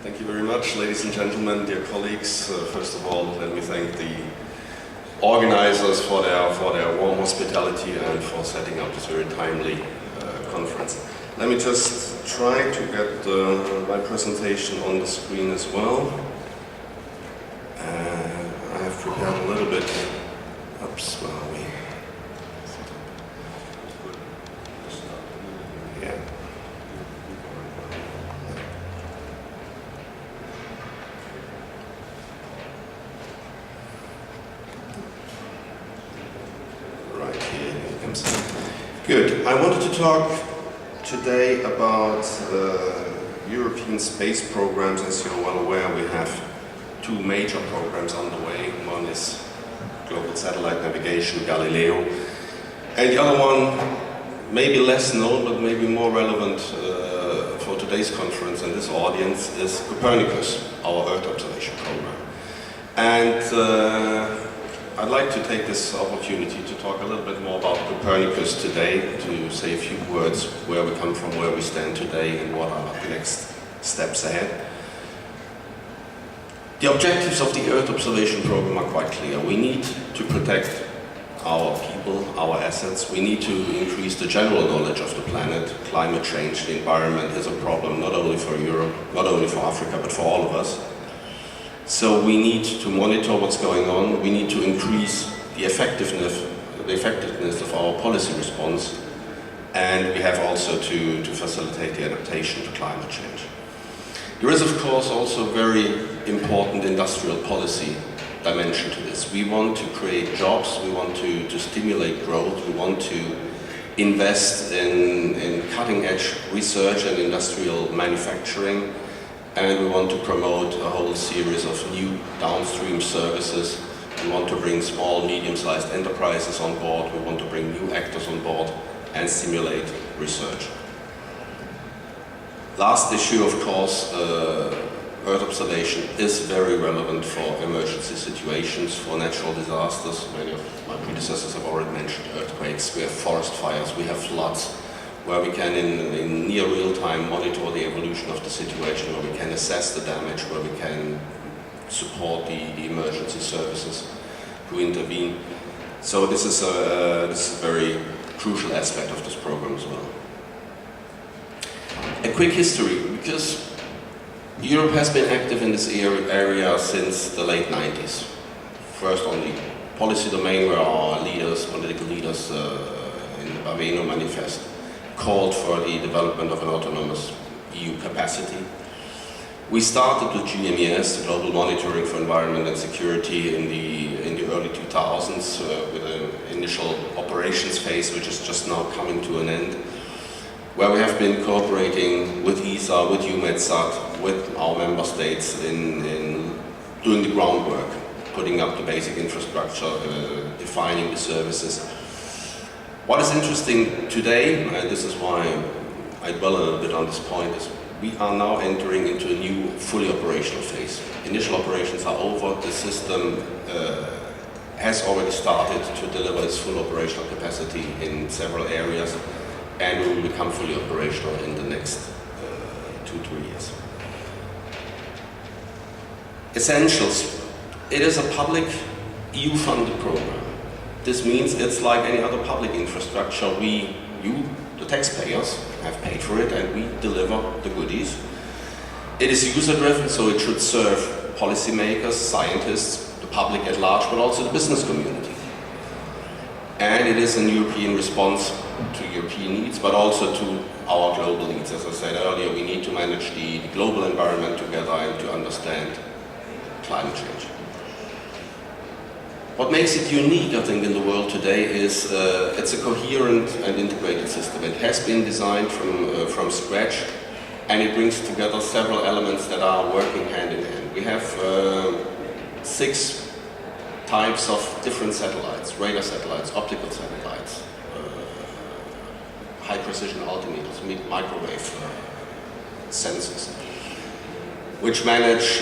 Thank you very much, ladies and gentlemen, dear colleagues. First of all, let me thank the organizers for their warm hospitality and for setting up this very timely conference. Let me just try to get my presentation on the screen as well. I have prepared a little bit. Oops, where are we? Yeah. Right here it comes. Good. I wanted to talk today about European space programs. As you're well aware, we have two major programs underway. One is Global Satellite Navigation, Galileo, and the other one, maybe less known but maybe more relevant for today's conference and this audience, is Copernicus, our Earth observation program. And I'd like to take this opportunity to talk a little bit more about Copernicus today, to say a few words where we come from, where we stand today, and what are the next steps ahead. The objectives of the Earth observation program are quite clear. We need to protect our people, our assets. We need to increase the general knowledge of the planet. Climate change, the environment is a problem not only for Europe, not only for Africa, but for all of us. So we need to monitor what's going on. We need to increase the effectiveness of our policy response. And we have also to facilitate the adaptation to climate change. There is, of course, also a very important industrial policy dimension to this. We want to create jobs, we want to stimulate growth, we want to invest in cutting-edge research and industrial manufacturing, and we want to promote a whole series of new downstream services. We want to bring small, medium-sized enterprises on board, we want to bring new actors on board and stimulate research. Last issue, of course, Earth observation is very relevant for emergency situations, for natural disasters. Many of my predecessors have already mentioned earthquakes, we have forest fires, we have floods, where we can in near real time monitor the evolution of the situation, where we can assess the damage, where we can support the emergency services who intervene. So this is a very crucial aspect of this program as well. A quick history, because Europe has been active in this area since the late 90s. First on the policy domain, where our leaders, political leaders in the Baveno Manifest called for the development of an autonomous EU capacity. We started with GMES, the Global Monitoring for Environment and Security, in the early 2000s with an initial operations phase, which is just now coming to an end, where we have been cooperating with ESA, with EUMETSAT, with our member states in doing the groundwork, putting up the basic infrastructure, defining the services. What is interesting today, and this is why I dwell a little bit on this point, is we are now entering into a new fully operational phase. Initial operations are over, the system has already started to deliver its full operational capacity in several areas, and will become fully operational in the next 2-3 years. Essentials. It is a public EU funded program. This means it's like any other public infrastructure. You, the taxpayers, have paid for it, and we deliver the goodies. It is user driven, so it should serve policymakers, scientists, the public at large, but also the business community. And it is a European response to European needs, but also to our global needs. As I said earlier, we need to manage the global environment together and to understand climate change. What makes it unique, I think, in the world today is it's a coherent and integrated system. It has been designed from scratch, and it brings together several elements that are working hand in hand. We have 6 types of different satellites: radar satellites, optical satellites, high precision altimeters, microwave sensors, which manage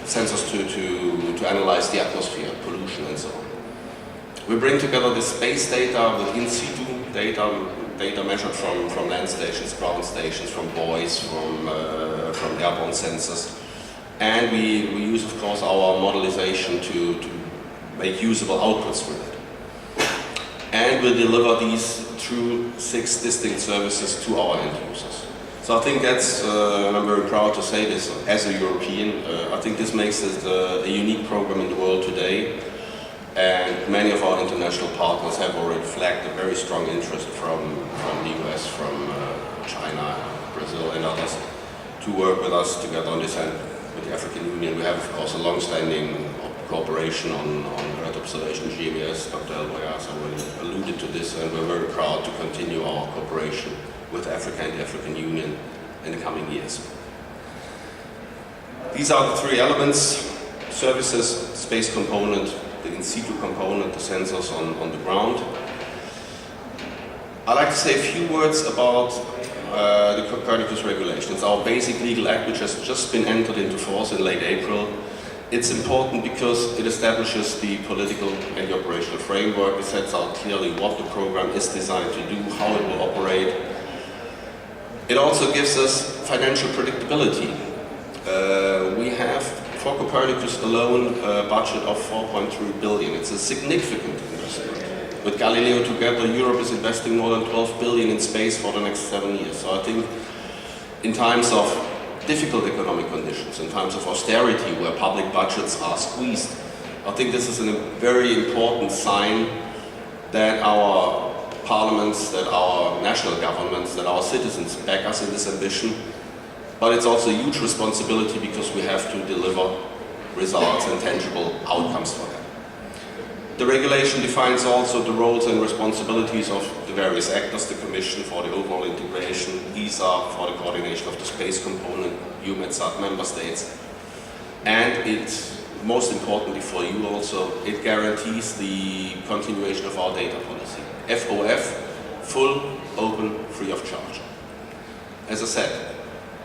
sensors to analyze the atmosphere, pollution and so on. We bring together the space data with in situ data, data measured from land stations, ground stations, from buoys, from airborne sensors. And we use, of course, our modelization to make usable outputs with it. And we'll deliver these through 6 distinct services to our end users. So I think that's, and I'm very proud to say this as a European, I think this makes it a unique program in the world today. And many of our international partners have already flagged a very strong interest from the US, from China, Brazil and others to work with us together on this. And with the African Union, we have, of course, a long-standing cooperation on Earth observation, GMES. Dr. Elboya has already alluded to this, and we're very proud to continue our cooperation with Africa and the African Union in the coming years. These are the 3 elements: services, space component, the in situ component, the sensors on the ground. I'd like to say a few words about the Copernicus regulation. It's our basic legal act which has just been entered into force in late April. It's important because it establishes the political and the operational framework. It sets out clearly what the program is designed to do, how it will operate. It also gives us financial predictability. We have, for Copernicus alone, a budget of 4.3 billion. It's a significant investment. With Galileo together, Europe is investing more than 12 billion in space for the next 7 years. So I think in times of difficult economic conditions, in times of austerity where public budgets are squeezed, I think this is a very important sign that our parliaments, that our national governments, that our citizens back us in this ambition. But it's also a huge responsibility because we have to deliver results and tangible outcomes for that. The regulation defines also the roles and responsibilities of the various actors, the Commission for the overall integration, ESA for the coordination of the space component, EUMETSAT member states. And it, most importantly for you also, it guarantees the continuation of our data policy. FOF, full, open, free of charge. As I said,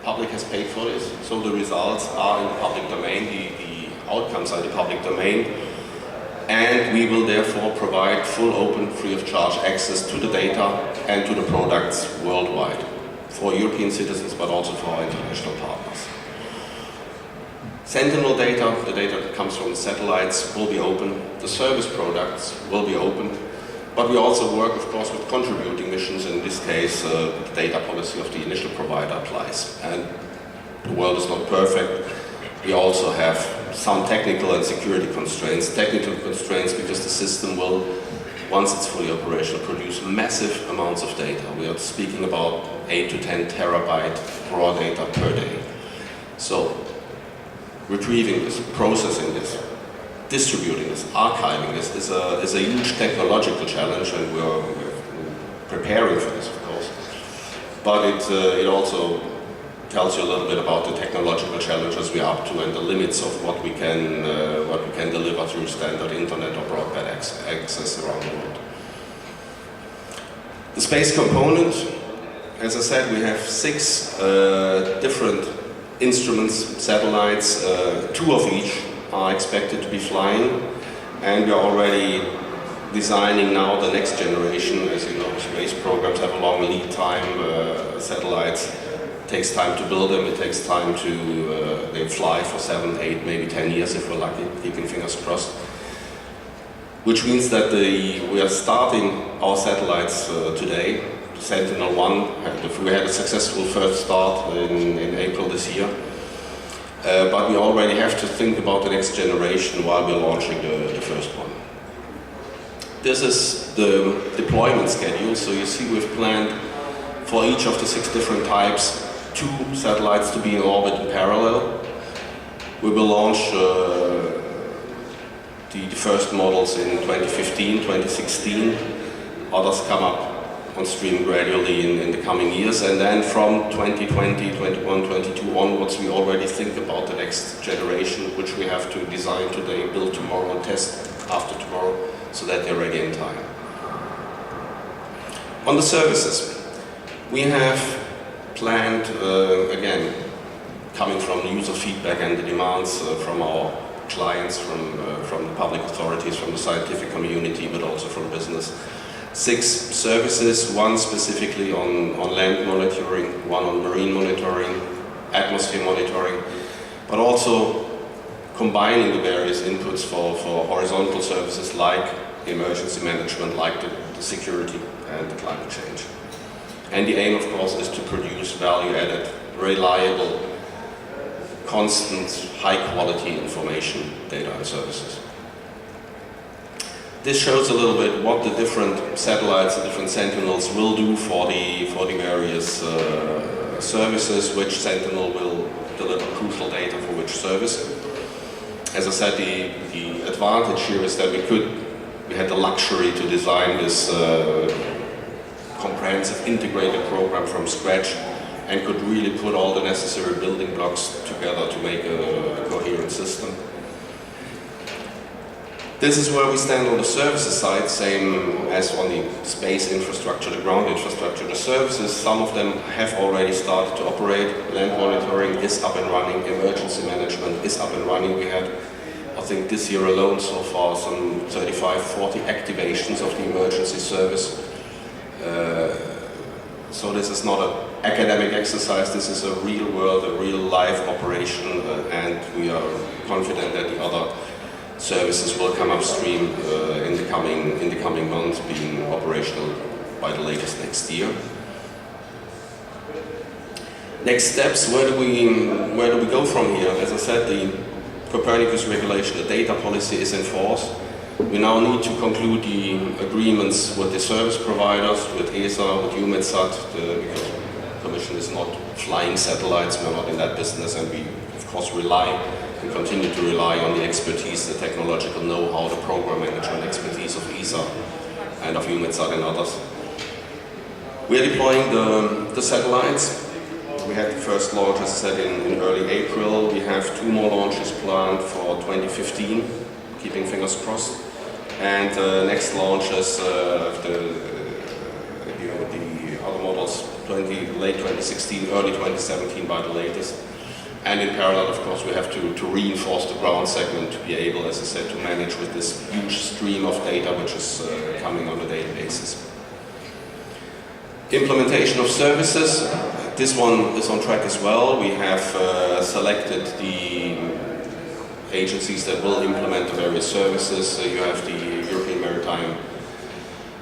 public has paid for this, so the results are in the public domain, the outcomes are in the public domain, and we will therefore provide full, open, free of charge access to the data and to the products worldwide, for European citizens but also for our international partners. Sentinel data, the data that comes from the satellites, will be open, the service products will be open, but we also work, of course, with contributing missions. In this case, the data policy of the initial provider applies. And the world is not perfect. We also have some technical and security constraints. Technical constraints because the system will, once it's fully operational, produce massive amounts of data. We are speaking about 8 to 10 terabyte raw data per day. So, retrieving this, processing this, distributing this, archiving this is a huge technological challenge, and we're preparing for this, of course. But it also tells you a little bit about the technological challenges we're up to and the limits of what we can deliver through standard internet or broadband access around the world. The space component, as I said, we have 6 different instruments, satellites, 2 of each are expected to be flying, and we are already designing now the next generation. As you know, space programs have a long lead time. Satellites, it takes time to build them, it takes time to, they fly for 7, 8, maybe 10 years if we're lucky, keeping fingers crossed. Which means that we are starting our satellites today. Sentinel-1, we had a successful first start in April this year. But we already have to think about the next generation while we're launching the first one. This is the deployment schedule. So you see we've planned for each of the 6 different types 2 satellites to be in orbit in parallel. We will launch the first models in 2015, 2016. Others come up on stream gradually in the coming years, and then from 2020, 21, 22 onwards, we already think about the next generation, which we have to design today, build tomorrow, and test after tomorrow, so that they're ready in time. On the services, we have planned, again, coming from the user feedback and the demands from our clients, from the public authorities, from the scientific community, but also from business, 6 services, one specifically on land monitoring, one on marine monitoring, atmosphere monitoring, but also combining the various inputs for horizontal services like emergency management, like the security and the climate change. And the aim, of course, is to produce value-added, reliable, constant, high-quality information, data and services. This shows a little bit what the different satellites, the different sentinels will do for the various services, which sentinel will deliver crucial data for which service. As I said, the advantage here is that we had the luxury to design this comprehensive integrated program from scratch and could really put all the necessary building blocks together to make a coherent system. This is where we stand on the services side, same as on the space infrastructure, the ground infrastructure. The services, some of them have already started to operate. Land monitoring is up and running, emergency management is up and running. We had, I think this year alone so far, some 35, 40 activations of the emergency service. So this is not an academic exercise, this is a real world, a real live operation, and we are confident that the other services will come upstream in the coming months, being operational by the latest next year. Next steps, where do we go from here? As I said, the Copernicus regulation, the data policy is in force. We now need to conclude the agreements with the service providers, with ESA, with EUMETSAT, because the Commission is not flying satellites, we're not in that business, and we of course rely and continue to rely on the expertise, the technological know-how, the program management expertise of ESA and of EUMETSAT and others. We are deploying the satellites. We had the first launch, as I said, in early April. We have 2 more launches planned for 2015, keeping fingers crossed. And next launches, the other models, late 2016, early 2017 by the latest. And in parallel, of course, we have to reinforce the ground segment to be able, as I said, to manage with this huge stream of data which is coming on a daily basis. Implementation of services. This one is on track as well. We have selected the agencies that will implement the various services. You have the European Maritime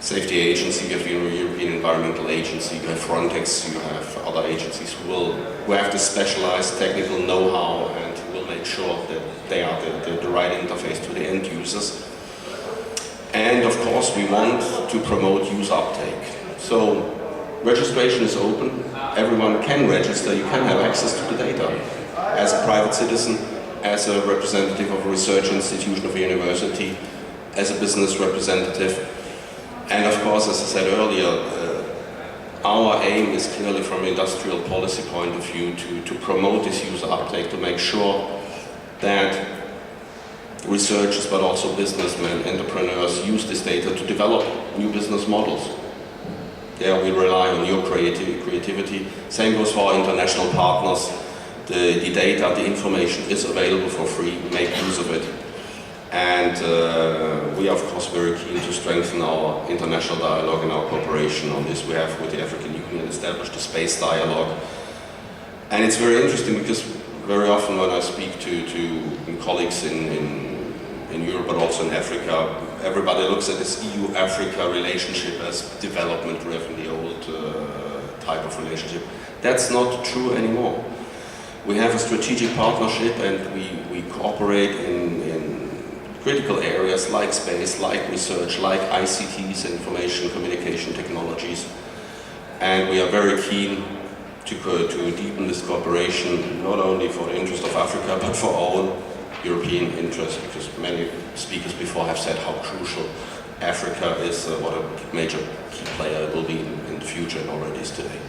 Safety Agency, you have the European Environmental Agency, you have Frontex, you have other agencies who have the specialized technical know-how and will make sure that they are the right interface to the end users. And of course we want to promote user uptake. So registration is open, everyone can register, you can have access to the data as a private citizen, as a representative of a research institution of a university, as a business representative. And of course, as I said earlier, our aim is clearly from an industrial policy point of view to promote this user uptake, to make sure that researchers, but also businessmen, entrepreneurs use this data to develop new business models. There we rely on your creativity. Same goes for our international partners. The data, the information is available for free, make use of it. And we are of course very keen to strengthen our international dialogue and our cooperation on this. We have with the African Union established a space dialogue. And it's very interesting because very often when I speak to colleagues in Europe but also in Africa, everybody looks at this EU-Africa relationship as development-driven, the old type of relationship. That's not true anymore. We have a strategic partnership and we cooperate in critical areas like space, like research, like ICTs, information communication technologies. And we are very keen to deepen this cooperation, not only for the interest of Africa, but for our own European interest, because many speakers before have said how crucial Africa is, what a major key player it will be in the future and already is today.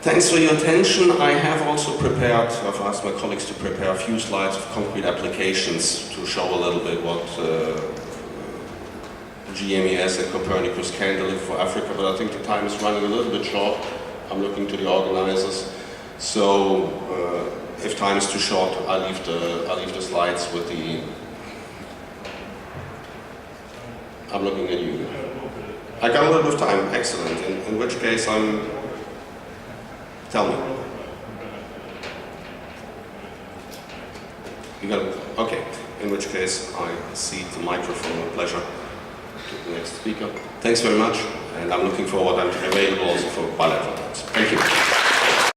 Thanks for your attention. I have also prepared, I've asked my colleagues to prepare a few slides of concrete applications to show a little bit what GMES and Copernicus can deliver for Africa, but I think the time is running a little bit short. I'm looking to the organizers. So if time is too short, I'll leave the slides with the I'm looking at you. I got a little bit of time. Excellent. In which case tell me. You got it? Okay. In which case I cede the microphone with pleasure to the next speaker. Thanks very much, and I'm looking forward. I'm available also for bilateral talks. Thank you.